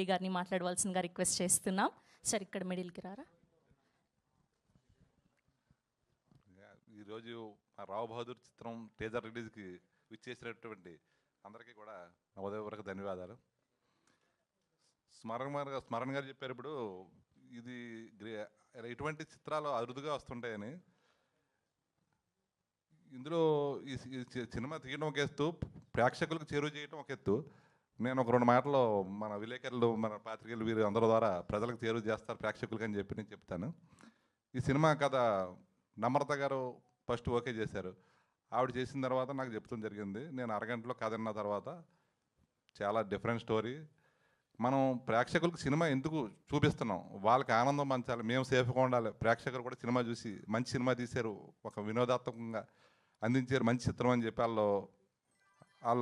రెడ్డి గారిని మాట్లాడవలసిందిగా రిక్వెస్ట్ చేస్తున్నాం. సార్ ఇక్కడ మిడిల్కి రారా. ఈరోజు మా రావు బహదూర్ చిత్రం టీజర్ రిలీజ్కి విచ్చేసినటువంటి అందరికీ కూడా నా ఉదయపూర్వక ధన్యవాదాలు. స్మరణ గారు చెప్పారు ఇప్పుడు ఇది ఇటువంటి చిత్రాలు అరుదుగా వస్తుంటాయని. ఇందులో ఈ సినిమా తీయడం ఒక ఎత్తు, ప్రేక్షకులకు చేరువ చేయడం ఒక ఎత్తు. నేను ఒక 2 మాటలు మన విలేకరులు, మన పాత్రికేయులు వీరు అందరి ద్వారా ప్రజలకు చేరువ చేస్తారు ప్రేక్షకులకి అని చెప్పి నేను చెప్తాను. ఈ సినిమా కథ నమ్రత గారు ఫస్ట్ ఓకే చేశారు. ఆవిడ చేసిన తర్వాత నాకు చెప్తాం జరిగింది. నేను అరగంటలో కథ విన్న తర్వాత చాలా డిఫరెంట్ స్టోరీ. మనం ప్రేక్షకులకు సినిమా ఎందుకు చూపిస్తున్నాం, వాళ్ళకి ఆనందం పంచాలి, మేము సేఫ్గా ఉండాలి, ప్రేక్షకులు కూడా సినిమా చూసి మంచి సినిమా తీశారు, ఒక వినోదాత్మకంగా అందించారు, మంచి చిత్రం అని చెప్పి వాళ్ళు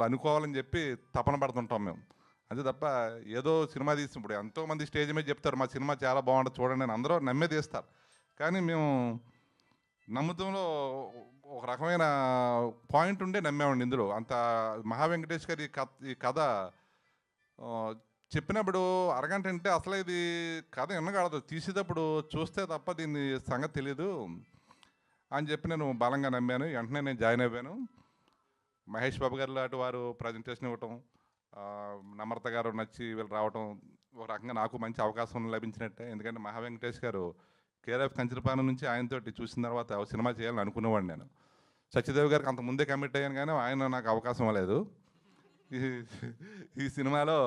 అనుకోవాలని చెప్పి తపన పడుతుంటాం మేము. అంతే తప్ప ఏదో సినిమా తీసినప్పుడు ఎంతోమంది స్టేజ్ మీద చెప్తారు మా సినిమా చాలా బాగుంటుంది చూడండి అని, అందరూ నమ్మే తీస్తారు. కానీ మేము నమ్ముతంలో ఒక రకమైన పాయింట్ ఉండే నమ్మేవాడిని. ఇందులో అంత మహా వెంకటేష్ గారి ఈ కథ చెప్పినప్పుడు అరగంట అంటే అసలు ఇది కథ వినగలదు, తీసేటప్పుడు చూస్తే తప్ప దీన్ని సంగతి తెలీదు అని చెప్పి నేను బలంగా నమ్మాను. వెంటనే నేను జాయిన్ అయిపోయాను. మహేష్ బాబు గారు లాంటి వారు ప్రజెంటేషన్ ఇవ్వటం, నమ్రత గారు నచ్చి వీళ్ళు రావటం, ఒక రకంగా నాకు మంచి అవకాశం లభించినట్టే. ఎందుకంటే మహా వెంకటేష్ గారు కేఆర్ఎఫ్ కంచరపాలెం నుంచి ఆయనతోటి చూసిన తర్వాత సినిమా చేయాలని అనుకునేవాడిని నేను. సత్యదేవ్ గారికి అంత ముందే కమిట్ అయ్యాను కానీ ఆయన నాకు అవకాశం లేదు. ఈ సినిమాలో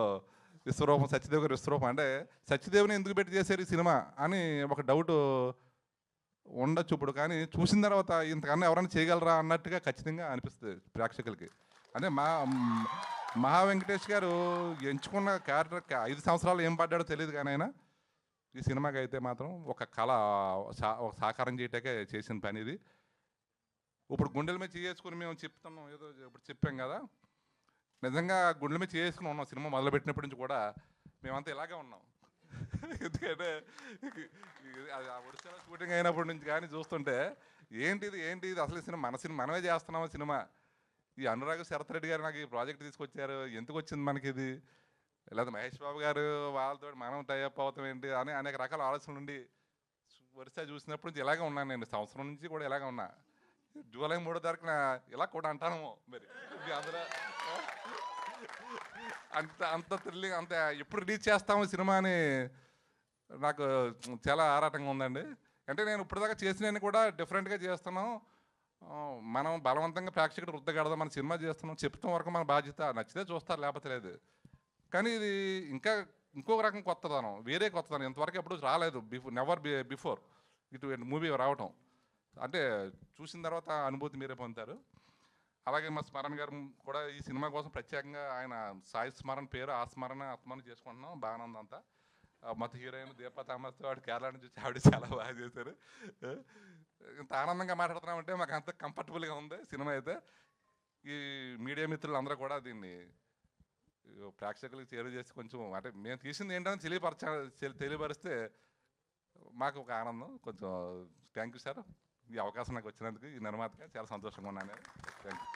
విశ్వరూపం, సత్యదేవ్ గారు విశ్వరూపం అంటే సత్యదేవ్ని ఎందుకు పెట్టి చేశారు ఈ సినిమా అని ఒక డౌట్ ఉండొచ్చు ఇప్పుడు. కానీ చూసిన తర్వాత ఇంతకన్నా ఎవరైనా చేయగలరా అన్నట్టుగా ఖచ్చితంగా అనిపిస్తుంది ప్రేక్షకులకి. అంటే మహా వెంకటేష్ గారు ఎంచుకున్న క్యారెక్టర్ 5 సంవత్సరాలు ఏం పడ్డాడో తెలియదు కానీ ఆయన ఈ సినిమాకి అయితే మాత్రం ఒక కళ సాకారం చేయటాకే చేసిన పని ఇది. ఇప్పుడు గుండెల మీద చేసుకుని మేము చెప్తున్నాం, ఏదో ఇప్పుడు చెప్పాం కదా, నిజంగా గుండెల మీద చేసుకుని ఉన్నాం. సినిమా మొదలుపెట్టినప్పటి నుంచి కూడా మేమంతా ఇలాగే ఉన్నాం. ఎందుకంటే ఒడిశాలో షూటింగ్ అయినప్పటి నుంచి కానీ చూస్తుంటే ఏంటిది అసలు ఈ సినిమా మనమే చేస్తున్నాము సినిమా. ఈ అనురాగ్ శరత్ రెడ్డి గారు నాకు ఈ ప్రాజెక్ట్ తీసుకొచ్చారు, ఎందుకు వచ్చింది మనకి ఇది, లేదా మహేష్ బాబు గారు వాళ్ళతో మనం టైఅప్ అవుతాం ఏంటి అని అనేక రకాల ఆలోచనలు ఉండి వరుస చూసినప్పటి నుంచి ఇలాగే ఉన్నాను. నేను సంవత్సరం నుంచి కూడా ఇలాగే ఉన్నా. జూలై 3వ తారీఖున ఇలా కూడా అంటాను మరి. అందులో అంత థ్రిల్లింగ్, అంత ఎప్పుడు రిలీజ్ చేస్తాము సినిమా అని నాకు చాలా ఆరాటంగా ఉందండి. అంటే నేను ఇప్పటిదాకా చేసినవి కూడా డిఫరెంట్గా చేస్తున్నాం. మనం బలవంతంగా ప్రేక్షకుడు వృద్ధగడదాం, మన సినిమా చేస్తున్నాం, చెప్తాం వరకు మన బాధ్యత, నచ్చితే చూస్తారు లేకపోతే లేదు. కానీ ఇది ఇంకొక రకం కొత్తదనం, వేరే కొత్తదనం, ఇంతవరకు ఎప్పుడు రాలేదు, నెవర్ బిఫోర్ ఇటు మూవీ రావటం. అంటే చూసిన తర్వాత అనుభూతి మీరే పొందుతారు. అలాగే మా స్మరణ గారు కూడా ఈ సినిమా కోసం ప్రత్యేకంగా ఆయన సాయి స్మరణ పేరు ఆ స్మరణ ఆత్మను చేసుకుంటున్నాం. బాగానే ఉందంతా. మొత్తం హీరోయిన్ దీపా థామస్ వాడు కేరళ నుంచి వచ్చి ఆవిడ చాలా బాగా చేశారు. ఇంత ఆనందంగా మాట్లాడుతున్నామంటే మాకు అంత కంఫర్టబుల్గా ఉంది సినిమా అయితే. ఈ మీడియా మిత్రులు అందరూ కూడా దీన్ని ప్రేక్షకులకు చేరువ చేసి కొంచెం అంటే మేము తీసింది ఏంటని తెలియపరిస్తే మాకు ఒక ఆనందం. కొంచెం థ్యాంక్ యూ సార్, ఈ అవకాశం నాకు వచ్చినందుకు. ఈ నిర్మాతగా చాలా సంతోషంగా ఉన్నాను. Thank you.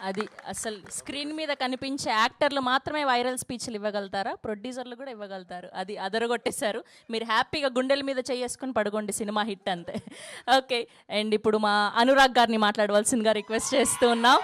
అది అసలు స్క్రీన్ మీద కనిపించే యాక్టర్లు మాత్రమే వైరల్ స్పీచ్లు ఇవ్వగలుగుతారా? ప్రొడ్యూసర్లు కూడా ఇవ్వగలుగుతారు. అది అదరగొట్టేశారు. మీరు హ్యాపీగా గుండెల మీద చేసుకుని పడుకోండి, సినిమా హిట్ అంతే. ఓకే, అండ్ ఇప్పుడు మా అనురాగ్ గారిని మాట్లాడవలసిందిగా రిక్వెస్ట్ చేస్తూ ఉన్నాం.